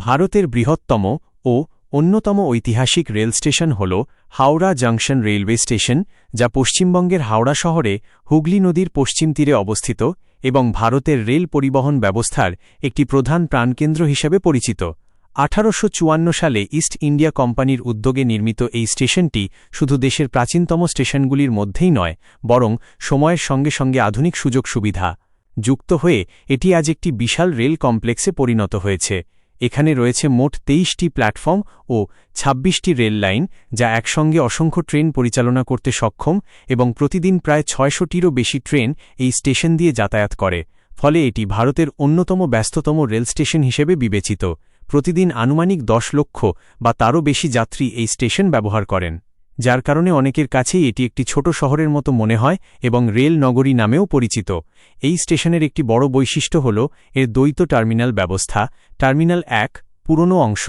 ভারতের বৃহত্তম ও অন্যতম ঐতিহাসিক রেল স্টেশন হল হাওড়া জংশন রেলওয়ে স্টেশন, যা পশ্চিমবঙ্গের হাওড়া শহরে হুগলি নদীর পশ্চিম তীরে অবস্থিত এবং ভারতের রেল পরিবহন ব্যবস্থার একটি প্রধান প্রাণকেন্দ্র হিসেবে পরিচিত। 1854 সালে ইস্ট ইন্ডিয়া কোম্পানির উদ্যোগে নির্মিত এই স্টেশনটি শুধু দেশের প্রাচীনতম স্টেশনগুলির মধ্যেই নয়, বরং সময়ের সঙ্গে সঙ্গে আধুনিক সুযোগ সুবিধা যুক্ত হয়ে এটি আজ একটি বিশাল রেল কমপ্লেক্সে পরিণত হয়েছে। এখানে রয়েছে মোট 23টি প্ল্যাটফর্ম ও 26টি রেল লাইন, যা একসঙ্গে অসংখ্য ট্রেন পরিচালনা করতে সক্ষম এবং প্রতিদিন প্রায় 600টিরও বেশি ট্রেন এই স্টেশন দিয়ে যাতায়াত করে। ফলে এটি ভারতের অন্যতম ব্যস্ততম রেল স্টেশন হিসেবে বিবেচিত। প্রতিদিন আনুমানিক 10 লক্ষ বা তারও বেশি যাত্রী এই স্টেশন ব্যবহার করেন, যার কারণে অনেকের কাছেই এটি একটি ছোট শহরের মতো মনে হয় এবং রেল নগরী নামেও পরিচিত। এই স্টেশনের একটি বড় বৈশিষ্ট্য হল এর দ্বৈত টার্মিনাল ব্যবস্থা। টার্মিনাল 1 পুরনো অংশ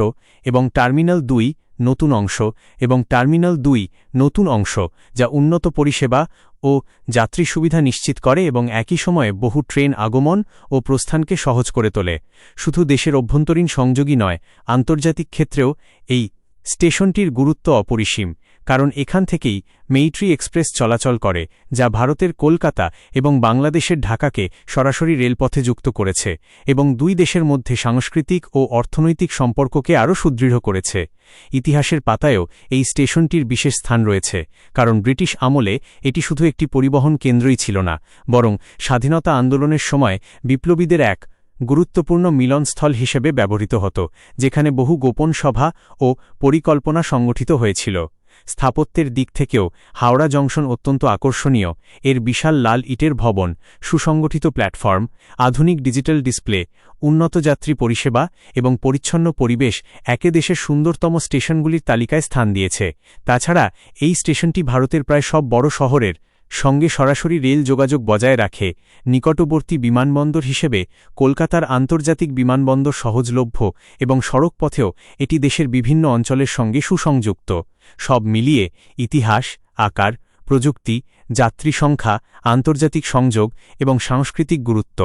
এবং টার্মিনাল 2 নতুন অংশ এবং টার্মিনাল 2 নতুন অংশ, যা উন্নত পরিষেবা ও যাত্রী সুবিধা নিশ্চিত করে এবং একই সময়ে বহু ট্রেন আগমন ও প্রস্থানকে সহজ করে তোলে। শুধু দেশের অভ্যন্তরীণ সংযোগই নয়, আন্তর্জাতিক ক্ষেত্রেও এই স্টেশনটির গুরুত্ব অপরিসীম, কারণ এখান থেকেই মেইট্রি এক্সপ্রেস চলাচল করে, যা ভারতের কলকাতা এবং বাংলাদেশের ঢাকাকে সরাসরি রেলপথে যুক্ত করেছে এবং দুই দেশের মধ্যে সাংস্কৃতিক ও অর্থনৈতিক সম্পর্ককে আরও সুদৃঢ় করেছে। ইতিহাসের পাতায়ও এই স্টেশনটির বিশেষ স্থান রয়েছে, কারণ ব্রিটিশ আমলে এটি শুধু একটি পরিবহন কেন্দ্রই ছিল না, বরং স্বাধীনতা আন্দোলনের সময় বিপ্লবীদের এক গুরুত্বপূর্ণ মিলনস্থল হিসেবে ব্যবহৃত হতো, যেখানে বহু গোপন সভা ও পরিকল্পনা সংগঠিত হয়েছিল। স্থাপত্যের দিক থেকেও হাওড়া জংশন অত্যন্ত আকর্ষণীয়। এর বিশাল লাল ইটের ভবন, সুসংগঠিত প্ল্যাটফর্ম, আধুনিক ডিজিটাল ডিসপ্লে, উন্নত যাত্রী পরিষেবা এবং পরিচ্ছন্ন পরিবেশ একে দেশের সুন্দরতম স্টেশনগুলির তালিকায় স্থান দিয়েছে। তাছাড়া এই স্টেশনটি ভারতের প্রায় সব বড় শহরের সঙ্গে সরাসরি রেল যোগাযোগ বজায় রাখে। নিকটবর্তী বিমানবন্দর হিসেবে কলকাতার আন্তর্জাতিক বিমানবন্দর সহজলভ্য এবং সড়ক পথেও এটি দেশের বিভিন্ন অঞ্চলের সঙ্গে সুসংযুক্ত। সব মিলিয়ে ইতিহাস, আকার, প্রযুক্তি, যাত্রী সংখ্যা, আন্তর্জাতিক সংযোগ এবং সাংস্কৃতিক গুরুত্ব,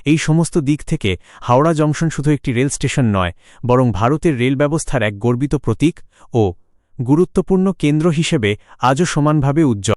এই সমস্ত দিক থেকে হাওড়া জংশন শুধু একটি রেল স্টেশন নয়, বরং ভারতের রেল ব্যবস্থার এক গর্বিত প্রতীক ও গুরুত্বপূর্ণ কেন্দ্র হিসেবে আজও সমানভাবে উজ্জ্বল।